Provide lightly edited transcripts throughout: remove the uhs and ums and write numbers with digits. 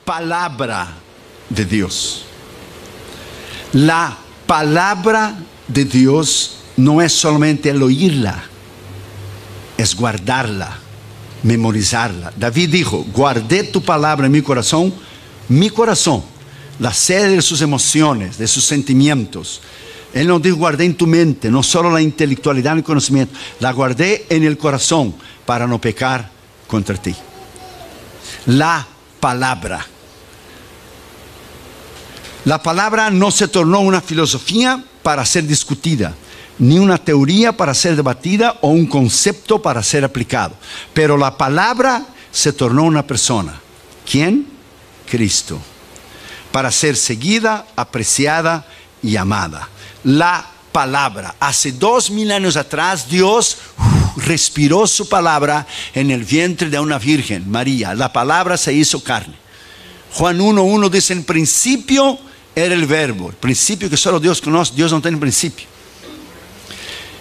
palabra de Dios. La palabra de Dios no es solamente el oírla, es guardarla, memorizarla. David dijo: guardé tu palabra en mi corazón, la sede de sus emociones, de sus sentimientos. Él nos dijo: guardé en tu mente, no solo la intelectualidad y el conocimiento, la guardé en el corazón para no pecar contra ti. La palabra. La palabra no se tornó una filosofía para ser discutida, ni una teoría para ser debatida o un concepto para ser aplicado. Pero la palabra se tornó una persona. ¿Quién? Cristo. Para ser seguida, apreciada y amada. La palabra. Hace 2000 años atrás, Dios respiró su palabra en el vientre de una virgen, María. La palabra se hizo carne. Juan 1:1 dice: en principio era el verbo. El principio que solo Dios conoce. Dios no tiene principio.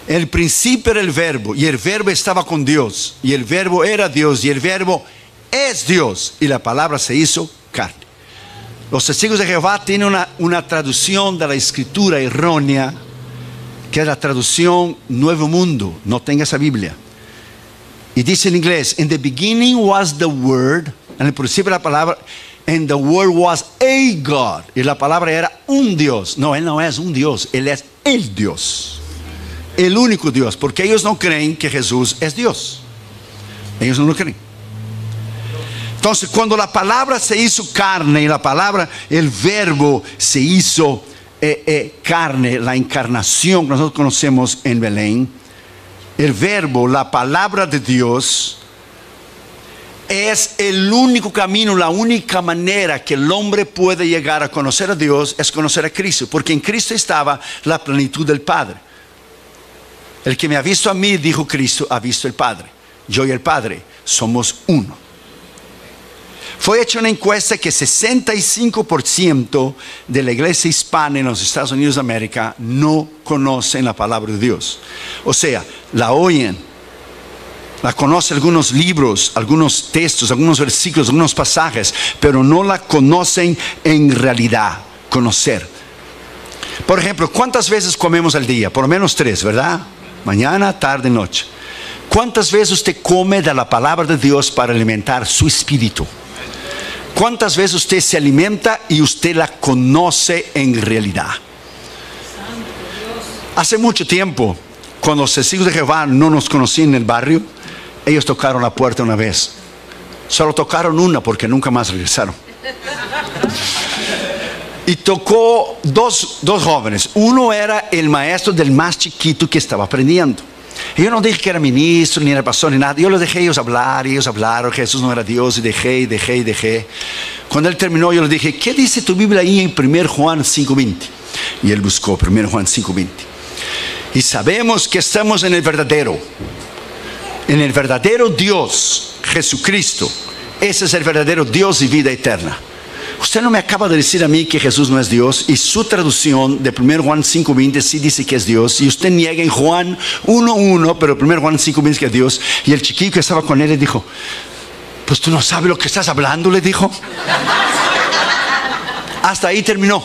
El principio era el verbo, y el verbo estaba con Dios, y el verbo era Dios, y el verbo es Dios, y la palabra se hizo carne. Los testigos de Jehová tienen una traducción de la escritura errónea, que es la traducción Nuevo Mundo. No tenga esa Biblia. Y dice en inglés: in the beginning was the word. En el principio la palabra, and the word was a God. Y la palabra era un Dios. No, Él no es un Dios, Él es el Dios. El único Dios, porque ellos no creen que Jesús es Dios. Ellos no lo creen. Entonces, cuando la palabra se hizo carne, y la palabra, el verbo se hizo carne, la encarnación que nosotros conocemos en Belén, el verbo, la palabra de Dios, es el único camino, la única manera que el hombre puede llegar a conocer a Dios, es conocer a Cristo, porque en Cristo estaba la plenitud del Padre. El que me ha visto a mí, dijo Cristo, ha visto el Padre. Yo y el Padre somos uno. Fue hecha una encuesta que 65% de la iglesia hispana en los Estados Unidos de América no conocen la palabra de Dios. O sea, la oyen, la conocen algunos libros, algunos textos, algunos versículos, algunos pasajes, pero no la conocen en realidad. Conocer. Por ejemplo, ¿cuántas veces comemos al día? Por lo menos 3, ¿verdad? Mañana, tarde, noche. ¿Cuántas veces usted come de la palabra de Dios para alimentar su espíritu? ¿Cuántas veces usted se alimenta y usted la conoce en realidad? Hace mucho tiempo, cuando los testigos de Jehová no nos conocían en el barrio, ellos tocaron la puerta una vez. Solo tocaron una porque nunca más regresaron. Y tocó dos jóvenes. Uno era el maestro del más chiquito que estaba aprendiendo. Y yo no dije que era ministro, ni era pastor, ni nada. Yo les dejé ellos hablar, y ellos hablaron. Jesús no era Dios, y dejé. Cuando él terminó, yo les dije: ¿qué dice tu Biblia ahí en 1 Juan 5:20? Y él buscó 1 Juan 5:20. Y sabemos que estamos en el verdadero Dios, Jesucristo. Ese es el verdadero Dios y vida eterna. Usted no me acaba de decir a mí que Jesús no es Dios, y su traducción de 1 Juan 5:20 sí dice que es Dios, y usted niega en Juan 1:1, pero 1 Juan 5:20 que es Dios. Y el chiquillo que estaba con él le dijo: pues tú no sabes lo que estás hablando, le dijo. Hasta ahí terminó.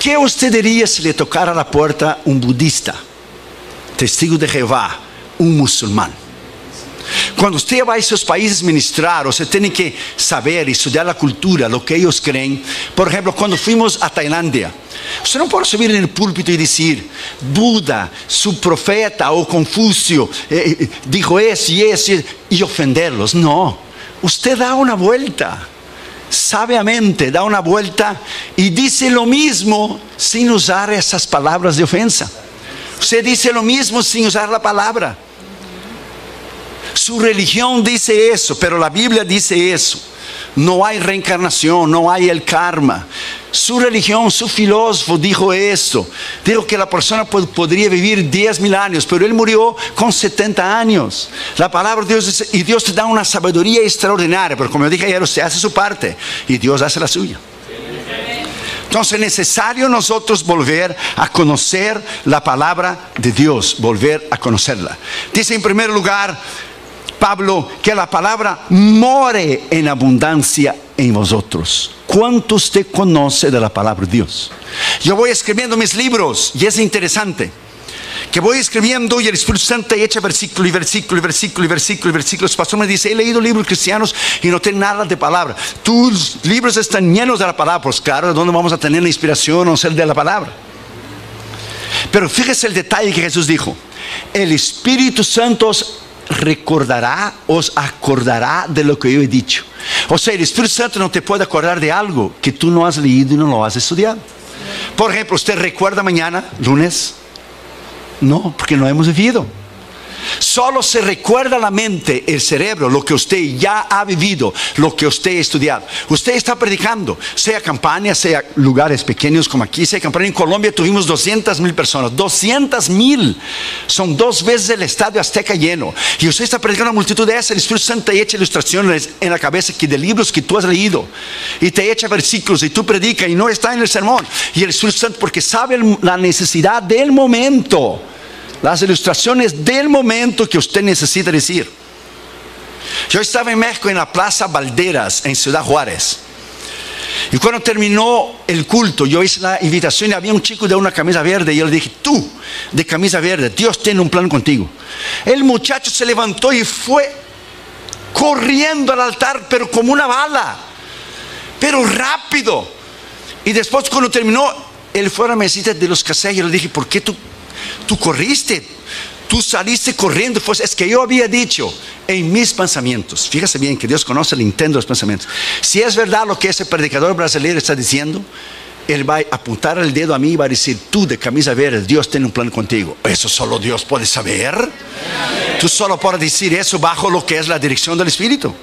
¿Qué usted diría si le tocara la puerta un budista, testigo de Jehová, un musulmán? Cuando usted va a esos países a ministrar, usted tiene que saber y estudiar la cultura, lo que ellos creen. Por ejemplo, cuando fuimos a Tailandia, usted no puede subir en el púlpito y decir: Buda, su profeta o Confucio dijo eso y eso, y ofenderlos. No, usted da una vuelta, sabiamente da una vuelta y dice lo mismo sin usar esas palabras de ofensa. Usted dice lo mismo sin usar la palabra. Su religión dice eso, pero la Biblia dice eso. No hay reencarnación, no hay el karma. Su religión, su filósofo dijo esto. Dijo que la persona podría vivir 10,000 años, pero él murió con 70 años. La palabra de Dios dice, y Dios te da una sabiduría extraordinaria, pero como dije ayer, usted hace su parte y Dios hace la suya. Entonces es necesario nosotros volver a conocer la palabra de Dios, volver a conocerla. Dice en primer lugar, Pablo, que la palabra more en abundancia en vosotros. ¿Cuánto usted conoce de la palabra de Dios? Yo voy escribiendo mis libros y es interesante que voy escribiendo y el Espíritu Santo echa versículo y versículo y versículo y versículo y versículo. El pastor me dice, he leído libros cristianos y no tiene nada de palabra. Tus libros están llenos de la palabra. Pues claro, ¿de dónde vamos a tener la inspiración o ser de la palabra? Pero fíjese el detalle que Jesús dijo: el Espíritu Santo os recordará, os acordará de lo que yo he dicho. O sea, el Espíritu Santo no te puede acordar de algo que tú no has leído y no lo has estudiado. Por ejemplo, ¿usted recuerda mañana, lunes? No, porque no hemos vivido. Solo se recuerda la mente, el cerebro, lo que usted ya ha vivido, lo que usted ha estudiado. Usted está predicando, sea campaña, sea lugares pequeños como aquí, sea campaña. En Colombia tuvimos 200,000 personas. 200,000 son 2 veces el estadio Azteca lleno. Y usted está predicando a una multitud de esas. El Espíritu Santo te echa ilustraciones en la cabeza de libros que tú has leído, y te echa versículos y tú predicas y no está en el sermón. Y el Espíritu Santo, porque sabe la necesidad del momento, las ilustraciones del momento que usted necesita decir. Yo estaba en México, en la Plaza Valderas, en Ciudad Juárez, y cuando terminó el culto, yo hice la invitación y había un chico de una camisa verde, y yo le dije: tú, de camisa verde, Dios tiene un plan contigo. El muchacho se levantó y fue corriendo al altar, pero como una bala, pero rápido. Y después, cuando terminó, él fue a la mesita de los casellos y yo le dije: ¿por qué tú corriste? Tú saliste corriendo. Pues es que yo había dicho en mis pensamientos. Fíjese bien que Dios conoce el intento de los pensamientos. Si es verdad lo que ese predicador brasileño está diciendo, él va a apuntar el dedo a mí y va a decir: tú, de camisa verde, Dios tiene un plan contigo. Eso solo Dios puede saber. Tú solo puedes decir eso bajo lo que es la dirección del Espíritu.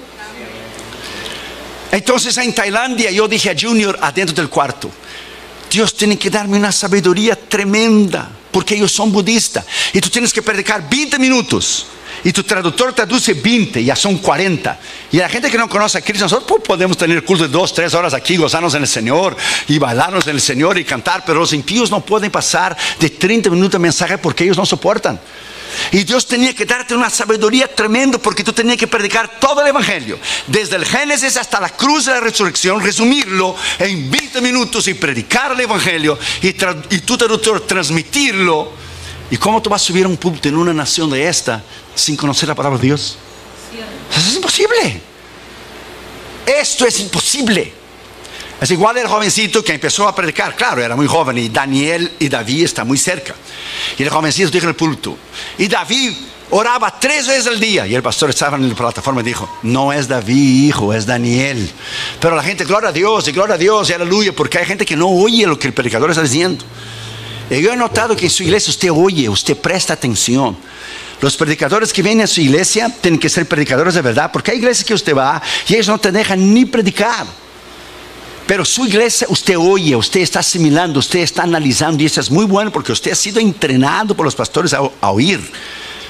Entonces, en Tailandia, yo dije a Junior adentro del cuarto: Dios tiene que darme una sabiduría tremenda, porque ellos son budistas y tú tienes que predicar 20 minutos y tu traductor traduce 20, ya son 40. Y la gente que no conoce a Cristo, nosotros podemos tener culto de 2, 3 horas aquí, gozarnos en el Señor y bailarnos en el Señor y cantar, pero los impíos no pueden pasar de 30 minutos de mensaje porque ellos no soportan. Y Dios tenía que darte una sabiduría tremenda, porque tú tenías que predicar todo el Evangelio, desde el Génesis hasta la cruz de la resurrección, resumirlo en 20 minutos y predicar el Evangelio y tu traductor transmitirlo. ¿Y cómo tú vas a subir a un púlpito en una nación de esta sin conocer la palabra de Dios? Eso es imposible. Esto es imposible. Es igual el jovencito que empezó a predicar. Claro, era muy joven, y Daniel y David están muy cerca. Y el jovencito dijo en el púlpito, y David oraba 3 veces al día. Y el pastor estaba en la plataforma y dijo: no es David, hijo, es Daniel. Pero la gente: gloria a Dios y aleluya, porque hay gente que no oye lo que el predicador está diciendo. Y yo he notado que en su iglesia usted oye, usted presta atención. Los predicadores que vienen a su iglesia tienen que ser predicadores de verdad, porque hay iglesias que usted va y ellos no te dejan ni predicar. Pero su iglesia, usted oye, usted está asimilando, usted está analizando, y eso es muy bueno, porque usted ha sido entrenado por los pastores a oír,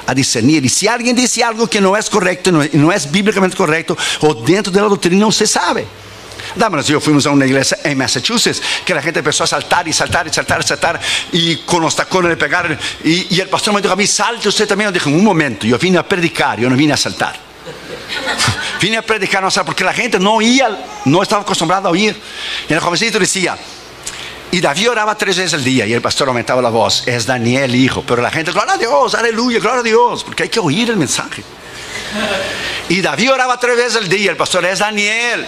a discernir. Y si alguien dice algo que no es correcto, no es bíblicamente correcto, o dentro de la doctrina, usted sabe. Dámonos, yo fuimos a una iglesia en Massachusetts, que la gente empezó a saltar y saltar y saltar y saltar, y con los tacones le pegaron, y el pastor me dijo a mí: salte usted también. Yo dije: un momento, yo vine a predicar, yo no vine a saltar. Vine a predicar, no, porque la gente no oía, no estaba acostumbrada a oír. Y el jovencito decía: y David oraba 3 veces al día. Y el pastor aumentaba la voz: es Daniel, hijo. Pero la gente: gloria a Dios, aleluya, gloria a Dios, porque hay que oír el mensaje. Y David oraba 3 veces al día. El pastor: es Daniel.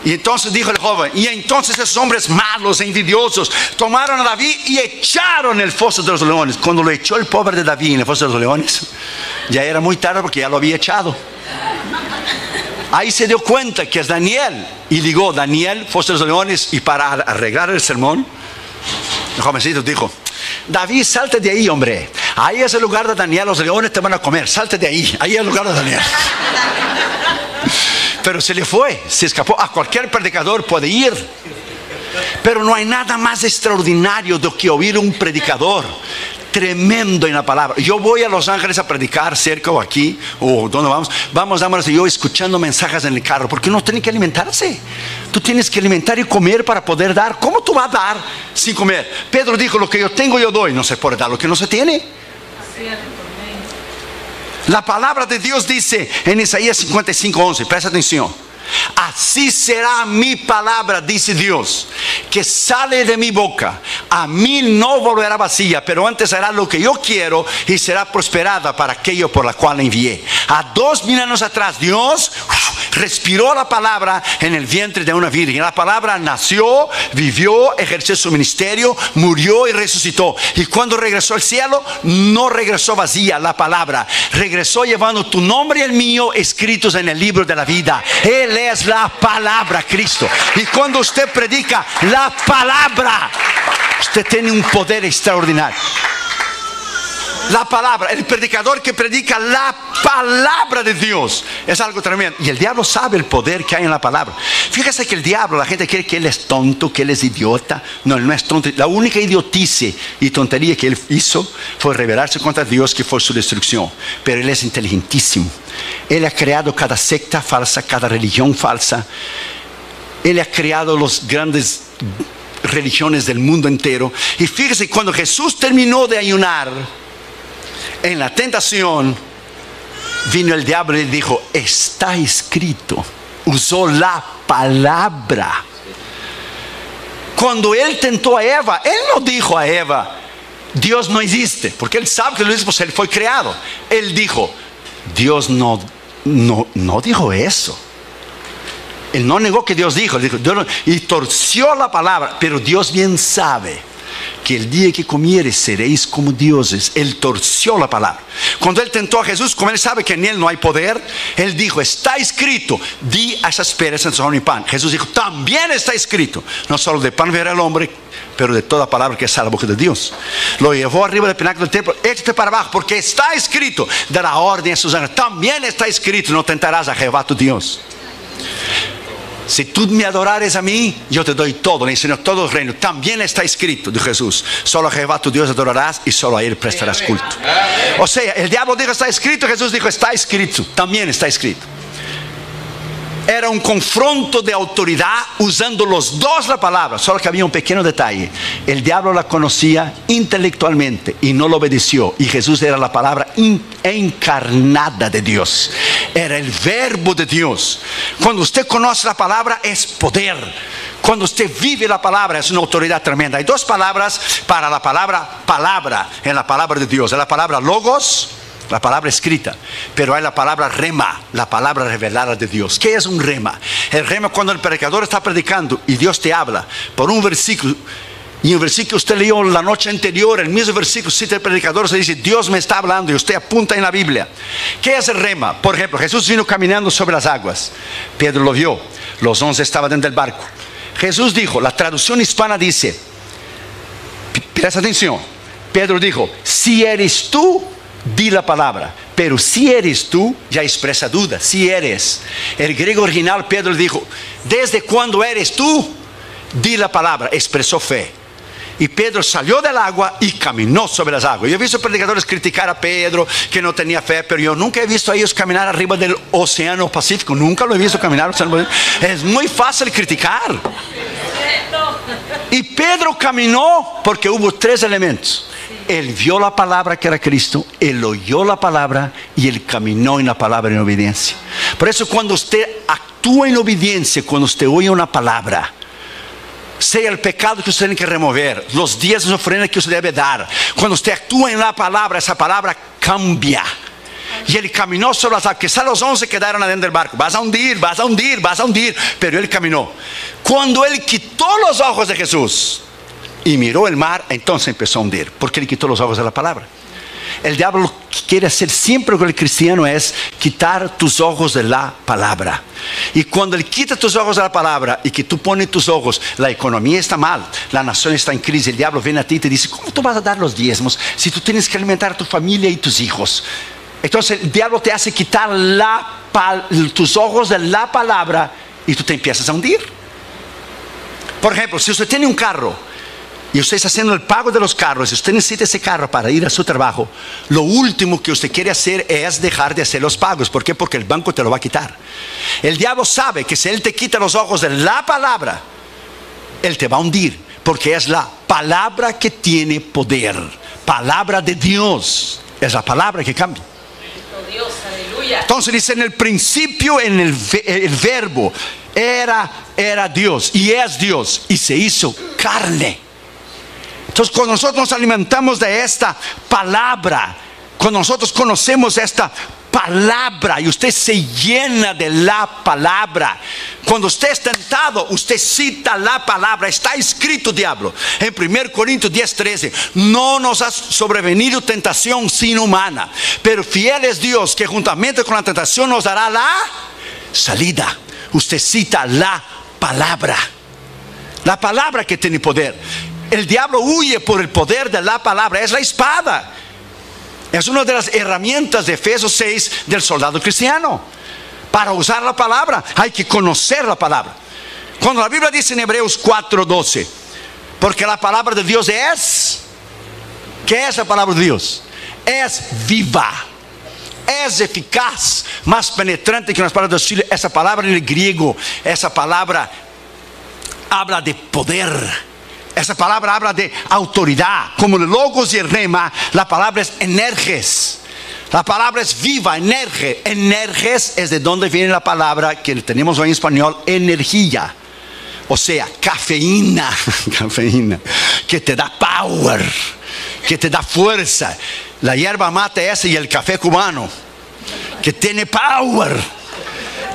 Y entonces dijo el joven: y entonces esos hombres malos e envidiosos tomaron a David y echaron en el foso de los leones. Cuando lo echó el pobre de David en el foso de los leones, ya era muy tarde, porque ya lo había echado. Ahí se dio cuenta que es Daniel, y ligó Daniel, foso de los leones. Y para arreglar el sermón, el jovencito dijo: David, salte de ahí, hombre. Ahí es el lugar de Daniel, los leones te van a comer. Salte de ahí, ahí es el lugar de Daniel. Pero se le fue, se escapó. A cualquier predicador puede ir, pero no hay nada más extraordinario de que oír un predicador tremendo en la palabra. Yo voy a Los Ángeles a predicar, cerca o aquí, o donde vamos, y yo escuchando mensajes en el carro, porque uno tiene que alimentarse. Tú tienes que alimentar y comer para poder dar. ¿Cómo tú vas a dar sin comer? Pedro dijo: lo que yo tengo yo doy. No se puede dar lo que no se tiene. La palabra de Dios dice en Isaías 55:11, presta atención. Así será mi palabra, dice Dios, que sale de mi boca. A mí no volverá vacía, pero antes hará lo que yo quiero y será prosperada para aquello por la cual la envié. A 2000 años atrás, Dios respiró la palabra en el vientre de una virgen. La palabra nació, vivió, ejerció su ministerio, murió y resucitó. Y cuando regresó al cielo, no regresó vacía. La palabra regresó llevando tu nombre y el mío escritos en el libro de la vida. Él es la palabra, Cristo. Y cuando usted predica la palabra, usted tiene un poder extraordinario. La palabra, el predicador que predica la palabra de Dios es algo tremendo. Y el diablo sabe el poder que hay en la palabra. Fíjese que el diablo, la gente cree que él es tonto, que él es idiota. No, él no es tonto. La única idiotice y tontería que él hizo fue rebelarse contra Dios, que fue su destrucción. Pero él es inteligentísimo. Él ha creado cada secta falsa, cada religión falsa. Él ha creado las grandes religiones del mundo entero. Y fíjese, cuando Jesús terminó de ayunar, en la tentación, vino el diablo y dijo: está escrito. Usó la palabra. Cuando él tentó a Eva, él no dijo a Eva: Dios no existe, porque él sabe que lo existe, pues él fue creado. Él dijo: Dios no dijo eso. Él no negó que Dios dijo, Dios no, y torció la palabra. Pero Dios bien sabe que el día que comieres seréis como dioses. Él torció la palabra. Cuando él tentó a Jesús, como él sabe que en él no hay poder, él dijo: está escrito, di a esas piedras en son y pan. Jesús dijo: también está escrito, no solo de pan vivirá el hombre, pero de toda palabra que sale de la boca de Dios. Lo llevó arriba del pináculo del templo: échate para abajo, porque está escrito, dará orden a sus ángeles. También está escrito: no tentarás a Jehová tu Dios. Si tú me adorares a mí, yo te doy todo, le enseño todo el reino. También está escrito, dijo Jesús: solo a Jehová tu Dios adorarás y solo a él prestarás culto. O sea, el diablo dijo: está escrito. Jesús dijo: está escrito, también está escrito. Era un confronto de autoridad usando los dos la palabra. Solo que había un pequeño detalle: el diablo la conocía intelectualmente y no lo obedeció. Y Jesús era la palabra encarnada de Dios. Era el verbo de Dios. Cuando usted conoce la palabra, es poder. Cuando usted vive la palabra, es una autoridad tremenda. Hay dos palabras para la palabra en la palabra de Dios. Es la palabra logos, la palabra escrita, pero hay la palabra rema, la palabra revelada de Dios. ¿Qué es un rema? El rema, cuando el predicador está predicando y Dios te habla por un versículo, y el versículo usted leyó la noche anterior, el mismo versículo cita el predicador, se dice: Dios me está hablando, y usted apunta en la Biblia. ¿Qué es el rema? Por ejemplo, Jesús vino caminando sobre las aguas. Pedro lo vio, los 11 estaban dentro del barco. Jesús dijo, la traducción hispana dice, presta atención, Pedro dijo: si eres tú, di la palabra. Pero si eres tú, ya expresa duda. Si eres. El griego original, Pedro dijo: desde cuando eres tú, di la palabra. Expresó fe. Y Pedro salió del agua y caminó sobre las aguas. Yo he visto predicadores criticar a Pedro, que no tenía fe, pero yo nunca he visto a ellos caminar arriba del océano Pacífico. Nunca lo he visto caminar. Es muy fácil criticar. Y Pedro caminó porque hubo tres elementos. Él vio la palabra que era Cristo, él oyó la palabra y él caminó en la palabra en obediencia. Por eso, cuando usted actúa en obediencia, cuando usted oye una palabra, sea el pecado que usted tiene que remover, los días de ofrenda que usted debe dar, cuando usted actúa en la palabra, esa palabra cambia. Y él caminó sobre las aguas. Quizás los 11 quedaron adentro del barco: vas a hundir, vas a hundir, vas a hundir. Pero él caminó. Cuando él quitó los ojos de Jesús y miró el mar, entonces empezó a hundir, porque él quitó los ojos de la palabra. El diablo lo que quiere hacer siempre con el cristiano es quitar tus ojos de la palabra. Y cuando él quita tus ojos de la palabra y que tú pones tus ojos, la economía está mal, la nación está en crisis, el diablo viene a ti y te dice: ¿cómo tú vas a dar los diezmos si tú tienes que alimentar a tu familia y tus hijos? Entonces el diablo te hace quitar tus ojos de la palabra y tú te empiezas a hundir. Por ejemplo, si usted tiene un carro y usted está haciendo el pago de los carros, y usted necesita ese carro para ir a su trabajo, lo último que usted quiere hacer es dejar de hacer los pagos. ¿Por qué? Porque el banco te lo va a quitar. El diablo sabe que si él te quita los ojos de la palabra, él te va a hundir, porque es la palabra que tiene poder. Palabra de Dios es la palabra que cambia. Dios, aleluya. Entonces dice, en el principio, en el verbo, era Dios y es Dios y se hizo carne. Entonces cuando nosotros nos alimentamos de esta palabra, cuando nosotros conocemos esta palabra y usted se llena de la palabra, cuando usted es tentado, usted cita la palabra. Está escrito, diablo, en 1 Corintios 10:13, no nos ha sobrevenido tentación sino humana, pero fiel es Dios que juntamente con la tentación nos dará la salida. Usted cita la palabra que tiene poder. El diablo huye por el poder de la palabra. Es la espada. Es una de las herramientas de Efesios 6 del soldado cristiano. Para usar la palabra hay que conocer la palabra. Cuando la Biblia dice en Hebreos 4:12, porque la palabra de Dios es, ¿qué es la palabra de Dios? Es viva, es eficaz, más penetrante que las palabras de Chile. Esa palabra en el griego, esa palabra habla de poder. Esa palabra habla de autoridad. Como el logos y el rema, la palabra es energes. La palabra es viva, energe. Energes es de donde viene la palabra que tenemos hoy en español, energía. O sea, cafeína. Cafeína. Que te da power, que te da fuerza. La hierba mate esa y el café cubano, que tiene power.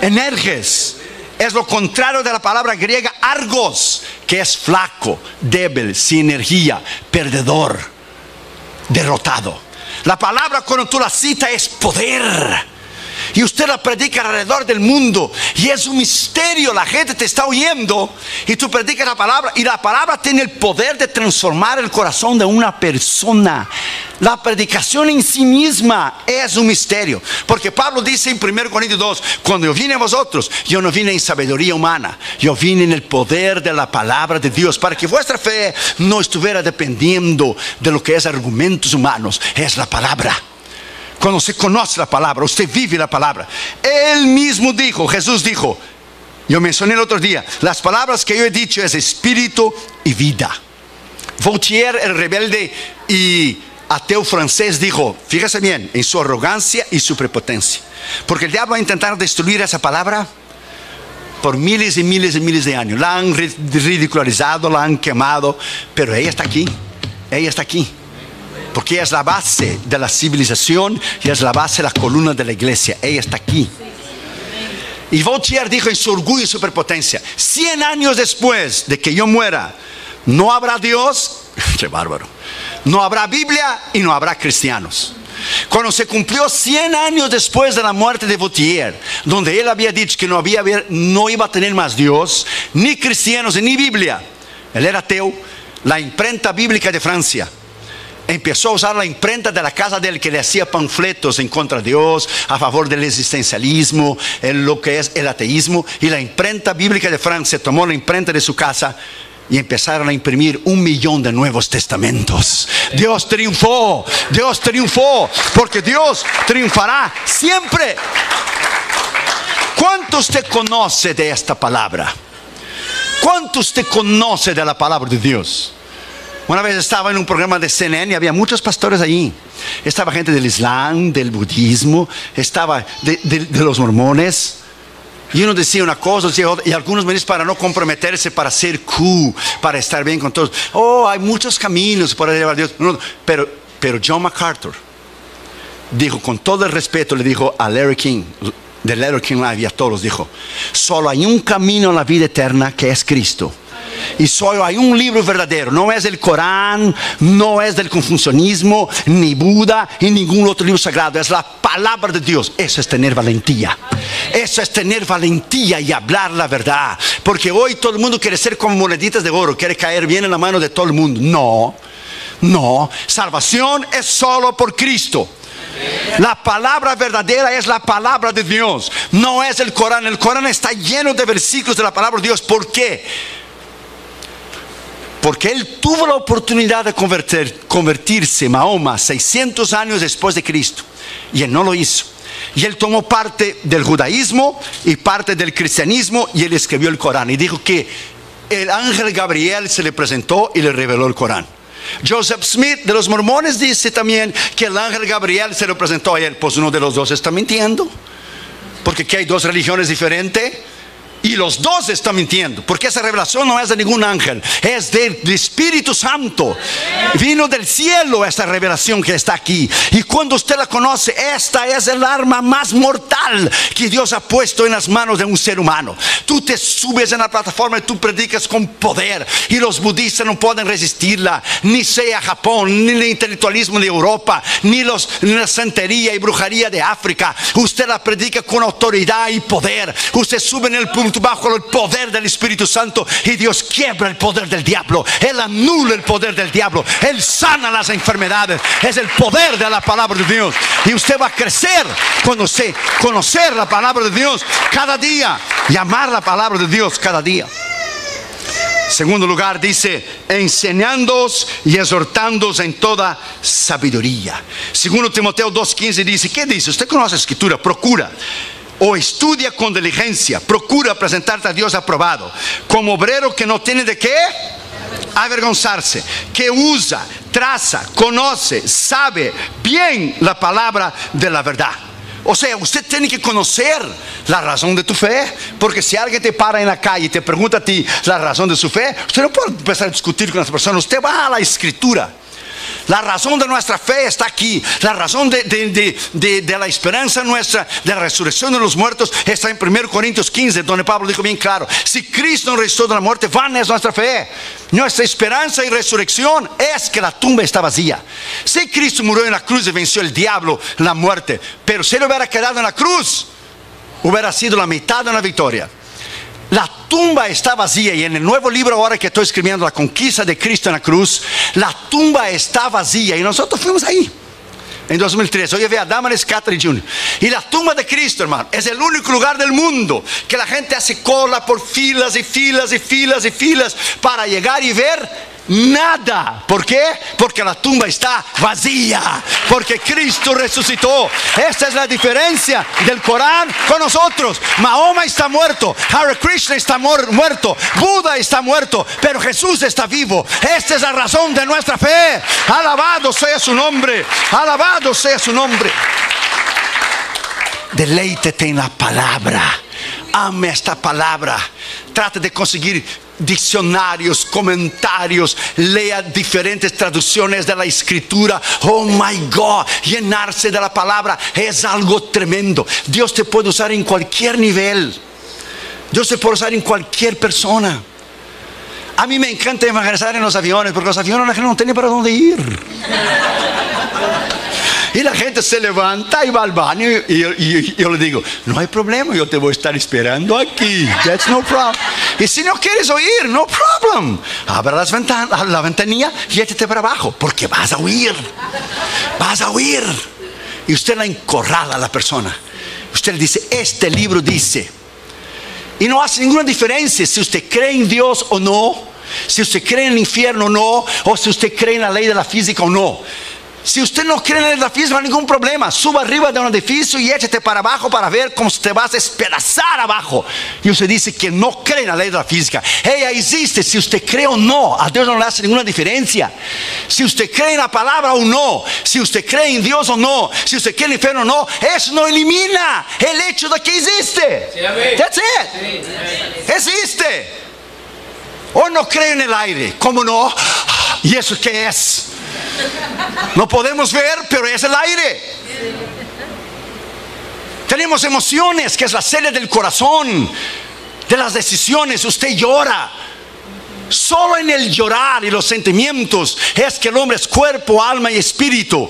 Energes. Es lo contrario de la palabra griega argos, que es flaco, débil, sin energía, perdedor, derrotado. La palabra cuando tú la citas es poder. Y usted la predica alrededor del mundo y es un misterio. La gente te está oyendo y tú predicas la palabra, y la palabra tiene el poder de transformar el corazón de una persona. La predicación en sí misma es un misterio, porque Pablo dice en 1 Corintios 2, cuando yo vine a vosotros, yo no vine en sabiduría humana, yo vine en el poder de la palabra de Dios, para que vuestra fe no estuviera dependiendo de lo que es argumentos humanos. Es la palabra. Cuando se conoce la palabra, usted vive la palabra. Él mismo dijo, Jesús dijo, yo mencioné el otro día, las palabras que yo he dicho es espíritu y vida. Voltaire, el rebelde y ateo francés, dijo, fíjese bien, en su arrogancia y su prepotencia, porque el diablo va a intentar destruir esa palabra por miles y miles y miles de años. La han ridicularizado, la han quemado, pero ella está aquí, ella está aquí. Porque es la base de la civilización y es la base de la columna de la iglesia. Ella está aquí. Y Voltaire dijo en su orgullo y su prepotencia, 100 años después de que yo muera, no habrá Dios, qué bárbaro, no habrá Biblia y no habrá cristianos. Cuando se cumplió 100 años después de la muerte de Voltaire, donde él había dicho que no iba a tener más Dios, ni cristianos, ni Biblia, él era ateo, la imprenta bíblica de Francia empezó a usar la imprenta de la casa de él, que le hacía panfletos en contra de Dios, a favor del existencialismo, lo que es el ateísmo. Y la imprenta bíblica de Francia tomó la imprenta de su casa y empezaron a imprimir 1 millón de nuevos testamentos. Dios triunfó, porque Dios triunfará siempre. ¿Cuánto usted conoce de esta palabra? ¿Cuánto usted conoce de la palabra de Dios? Una vez estaba en un programa de CNN y había muchos pastores allí. Estaba gente del Islam, del budismo, estaba de los mormones. Y uno decía una cosa, decía otra, y algunos me dicen, para no comprometerse, para ser cool, para estar bien con todos. Oh, hay muchos caminos para llevar a Dios. No, pero John MacArthur dijo, con todo el respeto, le dijo a Larry King, de Larry King Live, y a todos, dijo, solo hay un camino a la vida eterna, que es Cristo. Y solo hay un libro verdadero, no es el Corán, no es del confucianismo, ni Buda, ni ningún otro libro sagrado, es la palabra de Dios. Eso es tener valentía. Eso es tener valentía y hablar la verdad. Porque hoy todo el mundo quiere ser como moneditas de oro, quiere caer bien en la mano de todo el mundo. No, salvación es solo por Cristo. La palabra verdadera es la palabra de Dios, no es el Corán. El Corán está lleno de versículos de la palabra de Dios. ¿Por qué? Porque él tuvo la oportunidad de convertirse, Mahoma, 600 años después de Cristo, y él no lo hizo. Y él tomó parte del judaísmo y parte del cristianismo, y él escribió el Corán y dijo que el ángel Gabriel se le presentó y le reveló el Corán. Joseph Smith de los mormones dice también que el ángel Gabriel se lo presentó a él. Pues uno de los dos está mintiendo, porque aquí hay dos religiones diferentes y los dos están mintiendo, porque esa revelación no es de ningún ángel, es del Espíritu Santo. Vino del cielo esta revelación que está aquí, y cuando usted la conoce, esta es el arma más mortal que Dios ha puesto en las manos de un ser humano. Tú te subes en la plataforma y tú predicas con poder, y los budistas no pueden resistirla, ni sea Japón, ni el intelectualismo de Europa, ni la santería y brujería de África. Usted la predica con autoridad y poder. Usted sube en el punto bajo el poder del Espíritu Santo, y Dios quiebra el poder del diablo. Él anula el poder del diablo. Él sana las enfermedades. Es el poder de la palabra de Dios, y usted va a crecer cuando usted conocer la palabra de Dios cada día y amar la palabra de Dios cada día. Segundo lugar, dice: enseñándoos y exhortándoos en toda sabiduría. Segundo Timoteo 2:15 dice, ¿qué dice? Usted conoce la escritura. Procura o estudia con diligencia, procura presentarte a Dios aprobado, como obrero que no tiene de qué avergonzarse, que usa, traza, conoce, sabe bien la palabra de la verdad. O sea, usted tiene que conocer la razón de tu fe, porque si alguien te para en la calle y te pregunta a ti la razón de su fe, usted no puede empezar a discutir con esa persona. Usted va a la escritura. La razón de nuestra fe está aquí. La razón de la esperanza nuestra, de la resurrección de los muertos, está en 1 Corintios 15, donde Pablo dijo bien claro: si Cristo nos resucitó de la muerte, vana es nuestra fe. Nuestra esperanza y resurrección es que la tumba está vacía. Si Cristo murió en la cruz y venció el diablo, la muerte, pero si él hubiera quedado en la cruz, hubiera sido la mitad de una victoria. La tumba está vacía, y en el nuevo libro ahora que estoy escribiendo, La conquista de Cristo en la cruz, la tumba está vacía, y nosotros fuimos ahí en 2013. Hoy ve a Damaris Catherine Jr. Y la tumba de Cristo, hermano, es el único lugar del mundo que la gente hace cola por filas y filas y filas y filas para llegar y ver nada. ¿Por qué? Porque la tumba está vacía, porque Cristo resucitó. Esta es la diferencia del Corán con nosotros. Mahoma está muerto, Hare Krishna está muerto, Buda está muerto, pero Jesús está vivo. Esta es la razón de nuestra fe. Alabado sea su nombre, alabado sea su nombre. Deleítete en la palabra. Ame esta palabra. Trate de conseguir diccionarios, comentarios, lea diferentes traducciones de la escritura. Oh my God, llenarse de la palabra es algo tremendo. Dios te puede usar en cualquier nivel. Dios te puede usar en cualquier persona. A mí me encanta evangelizar en los aviones, porque los aviones la gente no tiene para dónde ir. Y la gente se levanta y va al baño, y yo le digo: no hay problema, yo te voy a estar esperando aquí. That's no problem. Y si no quieres oír, no problem. Abra la ventanilla y échate para abajo, porque vas a oír. Vas a oír. Y usted la encorrala a la persona. Usted le dice: este libro dice. Y no hace ninguna diferencia si usted cree en Dios o no, si usted cree en el infierno o no, o si usted cree en la ley de la física o no. Si usted no cree en la ley de la física, no hay ningún problema. Suba arriba de un edificio y échate para abajo para ver cómo te vas a despedazar abajo. Y usted dice que no cree en la ley de la física. Ella existe, si usted cree o no. A Dios no le hace ninguna diferencia. Si usted cree en la palabra o no, si usted cree en Dios o no, si usted cree en el infierno o no, eso no elimina el hecho de que existe. That's it. Existe. O no cree en el aire. ¿Cómo no? ¿Y eso qué es? No podemos ver, pero es el aire. Tenemos emociones, que es la sede del corazón, de las decisiones. Usted llora. Solo en el llorar y los sentimientos es que el hombre es cuerpo, alma y espíritu.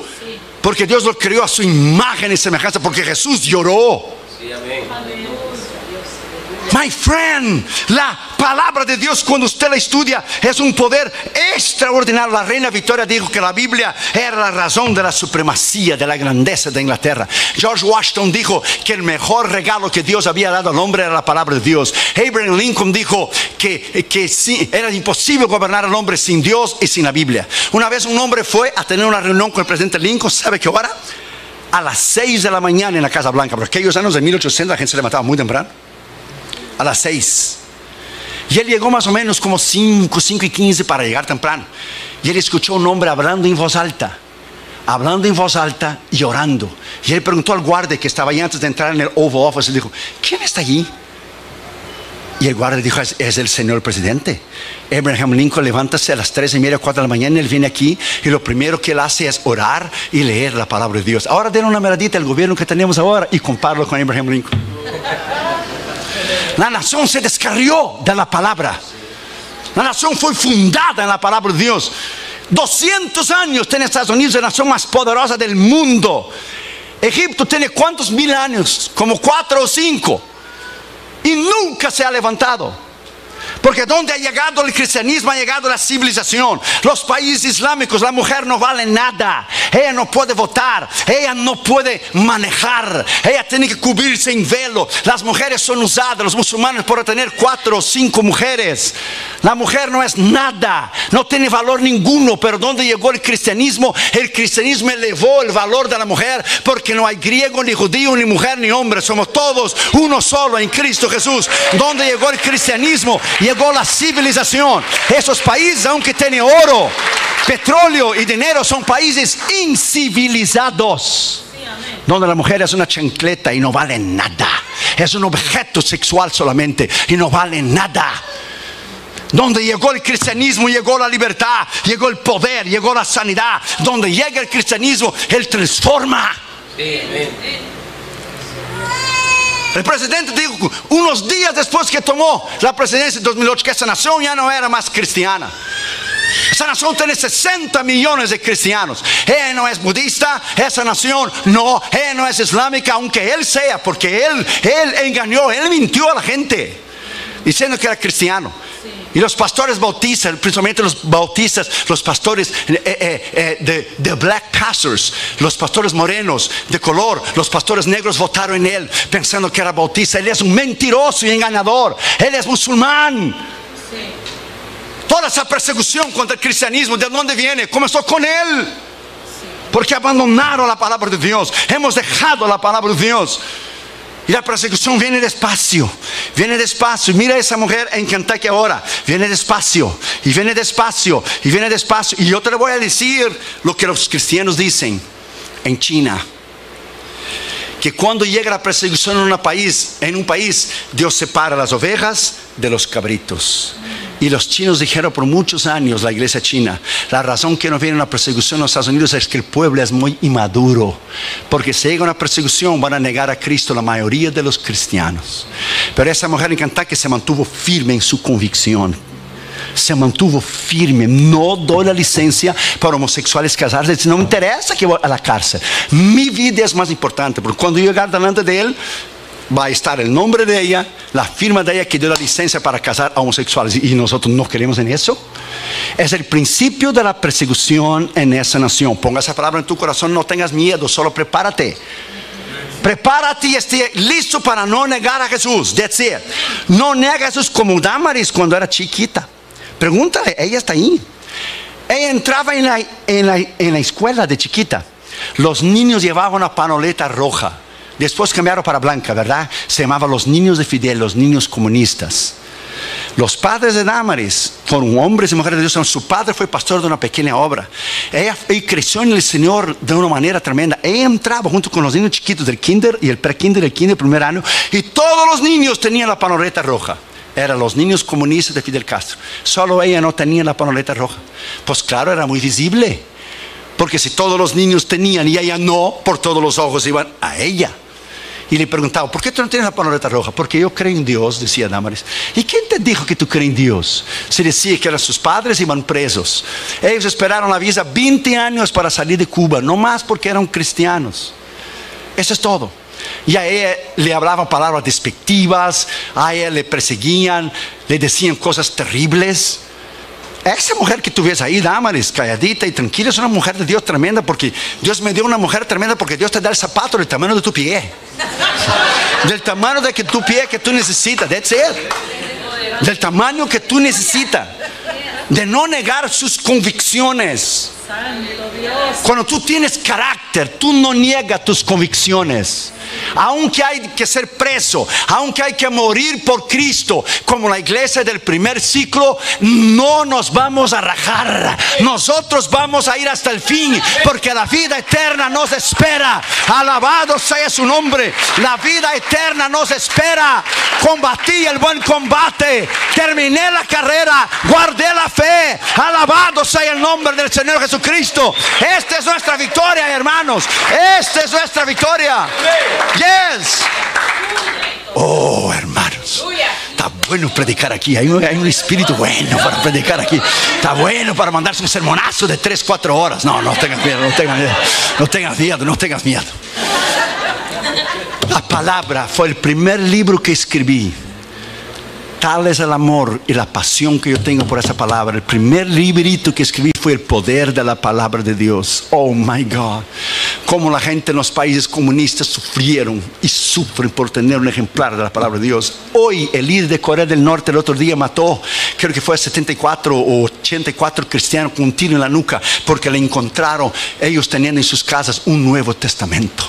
Porque Dios lo creó a su imagen y semejanza, porque Jesús lloró. Sí, amén. My friend, la palabra de Dios, cuando usted la estudia, es un poder extraordinario. La reina Victoria dijo que la Biblia era la razón de la supremacía, de la grandeza de Inglaterra. George Washington dijo que el mejor regalo que Dios había dado al hombre era la palabra de Dios. Abraham Lincoln dijo que sí, era imposible gobernar al hombre sin Dios y sin la Biblia. Una vez un hombre fue a tener una reunión con el presidente Lincoln. ¿Sabe qué hora? A las 6 de la mañana en la Casa Blanca. Porque aquellos años de 1800 la gente se levantaba muy temprano. A las 6. Y él llegó más o menos como 5:15 para llegar temprano. Y él escuchó un hombre hablando en voz alta y orando. Y él preguntó al guardia que estaba ahí antes de entrar en el Oval Office, y dijo: ¿quién está allí? Y el guardia dijo: es el señor presidente Abraham Lincoln. Levántase a las 3:30, 4 de la mañana. Él viene aquí y lo primero que él hace es orar y leer la palabra de Dios. Ahora den una miradita al gobierno que tenemos ahora y compáralo con Abraham Lincoln. La nación se descarrió de la palabra. La nación fue fundada en la palabra de Dios. 200 años tiene Estados Unidos, la nación más poderosa del mundo. Egipto tiene ¿cuántos mil años? Como 4 o 5. Y nunca se ha levantado. Porque donde ha llegado el cristianismo, ha llegado la civilización. Los países islámicos, la mujer no vale nada. Ella no puede votar, ella no puede manejar, ella tiene que cubrirse en velo. Las mujeres son usadas, los musulmanes, por tener 4 o 5 mujeres. La mujer no es nada, no tiene valor ninguno. Pero donde llegó el cristianismo elevó el valor de la mujer. Porque no hay griego, ni judío, ni mujer, ni hombre. Somos todos uno solo en Cristo Jesús. Donde llegó el cristianismo, llegó la civilización. Esos países, aunque tienen oro, petróleo y dinero, son países incivilizados. Donde la mujer es una chancleta y no vale nada. Es un objeto sexual solamente y no vale nada. Donde llegó el cristianismo, llegó la libertad, llegó el poder, llegó la sanidad. Donde llega el cristianismo, Él transforma. El presidente dijo unos días después que tomó la presidencia en 2008 que esa nación ya no era más cristiana. Esa nación tiene 60 millones de cristianos. Ella no es budista, esa nación no, ella no es islámica, aunque él sea, porque él engañó, él mintió a la gente diciendo que era cristiano. Y los pastores bautistas, principalmente los bautistas, los pastores de black pastors, los pastores morenos de color, los pastores negros votaron en él pensando que era bautista. Él es un mentiroso y engañador. Él es musulmán. Toda esa persecución contra el cristianismo, ¿de dónde viene? Comenzó con él. Porque abandonaron la palabra de Dios. Hemos dejado la palabra de Dios. Y la persecución viene despacio. Viene despacio. Mira esa mujer en Kentucky ahora. Viene despacio. Y viene despacio. Y viene despacio. Y yo te le voy a decir lo que los cristianos dicen en China. Que cuando llega la persecución en un país, Dios separa las ovejas de los cabritos. Y los chinos dijeron por muchos años, la iglesia china, la razón que no viene una persecución en los Estados Unidos es que el pueblo es muy inmaduro. Porque si llega una persecución van a negar a Cristo la mayoría de los cristianos. Pero esa mujer en Kentucky se mantuvo firme en su convicción. Se mantuvo firme. No doy la licencia para homosexuales casarse. No me interesa que voy a la cárcel. Mi vida es más importante. Porque cuando yo llegar delante de él, va a estar el nombre de ella, la firma de ella que dio la licencia para casar a homosexuales. Y nosotros no queremos en eso. Es el principio de la persecución en esa nación. Ponga esa palabra en tu corazón. No tengas miedo, solo prepárate. Prepárate y esté listo para no negar a Jesús. That's it. No nega a Jesús como Damaris cuando era chiquita. Pregúntale, ella está ahí. Ella entraba en la escuela de chiquita. Los niños llevaban una panoleta roja. Después cambiaron para blanca, ¿verdad? Se llamaban los niños de Fidel, los niños comunistas. Los padres de Damaris, con hombres y mujeres de Dios, su padre fue pastor de una pequeña obra. Ella creció en el Señor de una manera tremenda. Ella entraba junto con los niños chiquitos del kinder y el pre-kinder, el kinder primer año, y todos los niños tenían la panoleta roja. Eran los niños comunistas de Fidel Castro. Solo ella no tenía la panoleta roja. Pues claro, era muy visible. Porque si todos los niños tenían y ella no, por todos los ojos iban a ella. Y le preguntaba, ¿por qué tú no tienes la panoleta roja? Porque yo creo en Dios, decía Damaris. ¿Y quién te dijo que tú crees en Dios? Se decía que eran sus padres, iban presos. Ellos esperaron la visa 20 años para salir de Cuba, no más porque eran cristianos. Eso es todo. Y a ella le hablaban palabras despectivas, a ella le perseguían, le decían cosas terribles. Esa mujer que tú ves ahí, Damaris, calladita y tranquila, es una mujer de Dios tremenda. Porque Dios me dio una mujer tremenda, porque Dios te da el zapato del tamaño de tu pie. Del tamaño de tu pie que tú necesitas. That's it. Del tamaño que tú necesitas. De no negar sus convicciones. Santo Dios. Cuando tú tienes carácter, tú no niegas tus convicciones. Aunque hay que ser preso, aunque hay que morir por Cristo, como la iglesia del primer ciclo, no nos vamos a rajar. Nosotros vamos a ir hasta el fin, porque la vida eterna nos espera. Alabado sea su nombre. La vida eterna nos espera. Combatí el buen combate, terminé la carrera, guardé la fe. Alabado sea el nombre del Señor Jesucristo. Esta es nuestra victoria, hermanos. Esta es nuestra victoria. Yes. Oh, hermanos, está bueno predicar aquí. Hay un espíritu bueno para predicar aquí. Está bueno para mandarse un sermonazo de 3-4 horas. No tengas miedo, no tengas miedo. No tengas miedo, no tengas miedo. La palabra fue el primer libro que escribí. Tal es el amor y la pasión que yo tengo por esa palabra. El primer librito que escribí fue el poder de la palabra de Dios. Oh my God. Cómo la gente en los países comunistas sufrieron y sufren por tener un ejemplar de la palabra de Dios. Hoy el líder de Corea del Norte el otro día mató, creo que fue 74 o 84 cristianos con un tiro en la nuca, porque le encontraron ellos teniendo en sus casas un Nuevo Testamento.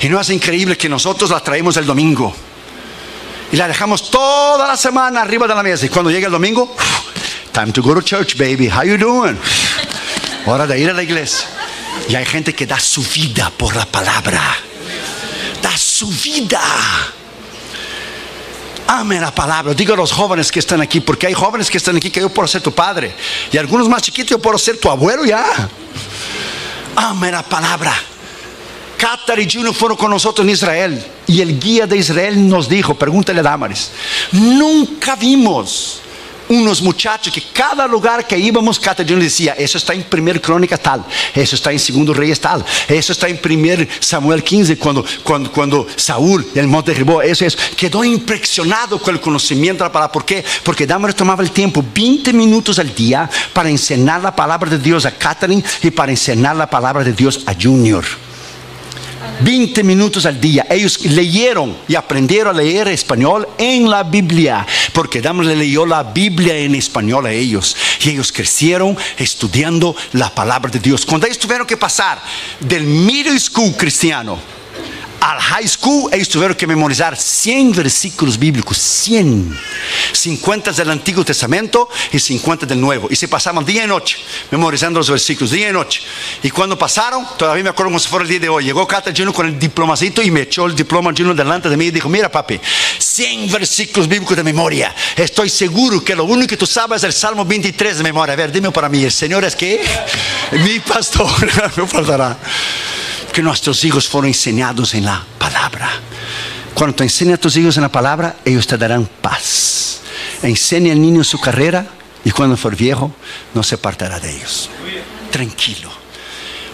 Y no es increíble que nosotros la traemos el domingo y la dejamos toda la semana arriba de la mesa, y cuando llega el domingo, time to go to church, baby, how you doing? Hora de ir a la iglesia. Y hay gente que da su vida por la palabra. Da su vida. Ame la palabra. Digo a los jóvenes que están aquí, porque hay jóvenes que están aquí que yo puedo ser tu padre, y algunos más chiquitos yo puedo ser tu abuelo ya. Ame la palabra. Qatar y Juno fueron con nosotros en Israel, y el guía de Israel nos dijo, pregúntale a Damaris, nunca vimos unos muchachos que cada lugar que íbamos, Qatar y Juno decía, eso está en 1 Crónica tal, eso está en 2 Reyes tal, eso está en 1 Samuel 15 cuando Saúl el monte derribó, eso es. Quedó impresionado con el conocimiento de la palabra. ¿Por qué? Porque Damaris tomaba el tiempo 20 minutos al día para enseñar la palabra de Dios a Catherine y para enseñar la palabra de Dios a Junior. 20 minutos al día. Ellos leyeron y aprendieron a leer español en la Biblia, porque Damaris le leyó la Biblia en español a ellos, y ellos crecieron estudiando la palabra de Dios. Cuando ellos tuvieron que pasar del middle school cristiano al high school, ellos tuvieron que memorizar 100 versículos bíblicos, 100, 50 del Antiguo Testamento y 50 del Nuevo, y se pasaban día y noche memorizando los versículos, día y noche. Y cuando pasaron, todavía me acuerdo como si fuera el día de hoy, llegó Qatar Junior con el diplomacito y me echó el diploma Junior delante de mí y dijo, mira papi, 100 versículos bíblicos de memoria. Estoy seguro que lo único que tú sabes es el Salmo 23 de memoria. A ver, dime para mí, el Señor es que mi pastor, no faltará. Que nuestros hijos fueron enseñados en la palabra. Cuando tú enseñas a tus hijos en la palabra, ellos te darán paz. Enseña al niño su carrera, y cuando fuere viejo no se apartará de ellos. Tranquilo.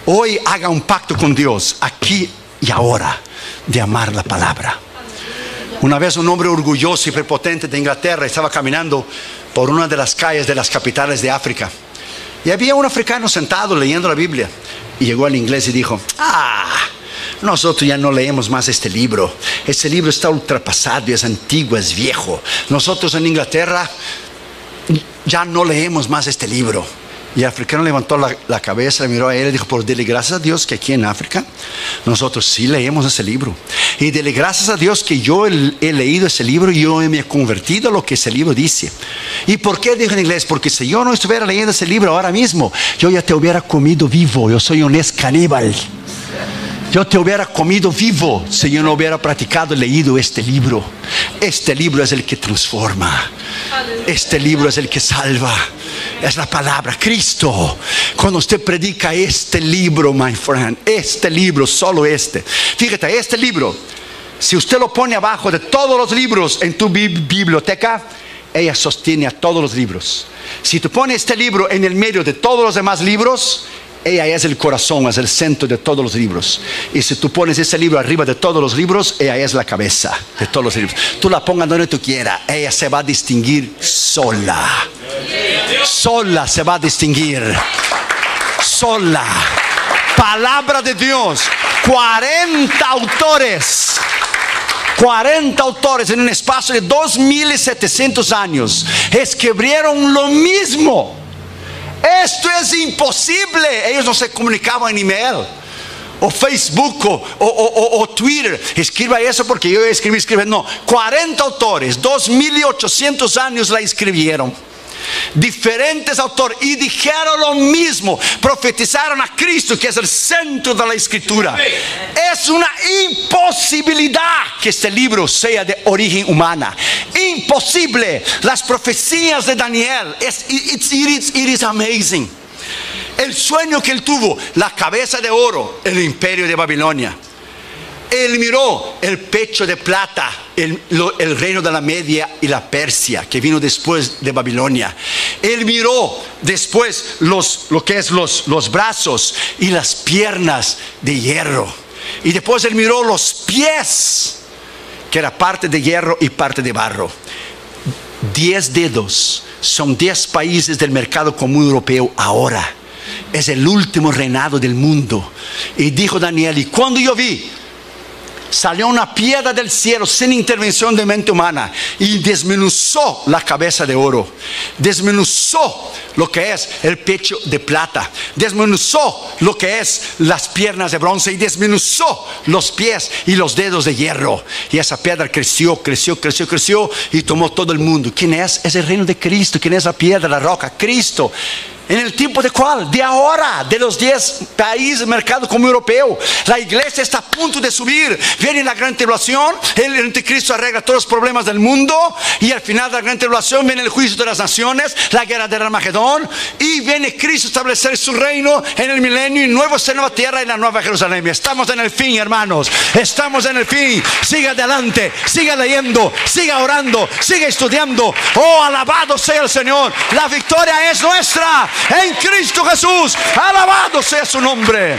Hoy haga un pacto con Dios, aquí y ahora, de amar la palabra. Una vez un hombre orgulloso y prepotente de Inglaterra estaba caminando por una de las calles de las capitales de África, y había un africano sentado leyendo la Biblia. Y llegó al inglés y dijo, nosotros ya no leemos más este libro. Este libro está ultrapasado, es antiguo, es viejo. Nosotros en Inglaterra ya no leemos más este libro. Y el africano levantó la cabeza, le miró a él y dijo, por dele gracias a Dios que aquí en África nosotros sí leemos ese libro. Y dele gracias a Dios que yo he leído ese libro y yo me he convertido a lo que ese libro dice. ¿Y por qué dijo en inglés? Porque si yo no estuviera leyendo ese libro ahora mismo, yo ya te hubiera comido vivo. Yo soy un ex caníbal. Yo te hubiera comido vivo si yo no hubiera practicado y leído este libro. Este libro es el que transforma. Este libro es el que salva. Es la palabra, Cristo. Cuando usted predica este libro, my friend, este libro, solo este. Fíjate, este libro, si usted lo pone abajo de todos los libros en tu biblioteca, ella sostiene a todos los libros. Si tú pones este libro en el medio de todos los demás libros, ella es el corazón, es el centro de todos los libros. Y si tú pones ese libro arriba de todos los libros, ella es la cabeza de todos los libros. Tú la pongas donde tú quieras, ella se va a distinguir sola. Sola se va a distinguir. Sola. Palabra de Dios. 40 autores. 40 autores en un espacio de 2700 años escribieron lo mismo. Esto es imposible. Ellos no se comunicaban en email o Facebook o Twitter. Escriba eso porque yo escribí. No, 40 autores, 2800 años la escribieron. Diferentes autores y dijeron lo mismo, profetizaron a Cristo, que es el centro de la escritura. Es una imposibilidad que este libro sea de origen humana. Imposible. Las profecías de Daniel, it is amazing. El sueño que él tuvo, la cabeza de oro, el imperio de Babilonia. Él miró el pecho de plata, el reino de la Media y la Persia, que vino después de Babilonia. Él miró después lo que es los brazos y las piernas de hierro. Y después él miró los pies, que era parte de hierro y parte de barro. 10 dedos son 10 países del mercado común europeo ahora. Es el último reinado del mundo. Y dijo Daniel, y cuando yo vi, salió una piedra del cielo sin intervención de mente humana y desmenuzó la cabeza de oro, desmenuzó lo que es el pecho de plata, desmenuzó lo que es las piernas de bronce y desmenuzó los pies y los dedos de hierro. Y esa piedra creció y tomó todo el mundo. ¿Quién es? Es el reino de Cristo. ¿Quién es la piedra, la roca? Cristo. ¿En el tiempo de cuál? De ahora, de los 10 países del mercado común europeo. La iglesia está a punto de subir. Viene la gran tribulación, el anticristo arregla todos los problemas del mundo, y al final de la gran tribulación viene el juicio de las naciones, la guerra del Armagedón, y viene Cristo a establecer su reino en el milenio, y nueva tierra y la nueva Jerusalén. Estamos en el fin, hermanos. Estamos en el fin. Siga adelante, siga leyendo, siga orando, siga estudiando. Oh, alabado sea el Señor. La victoria es nuestra en Cristo Jesús. Alabado sea su nombre.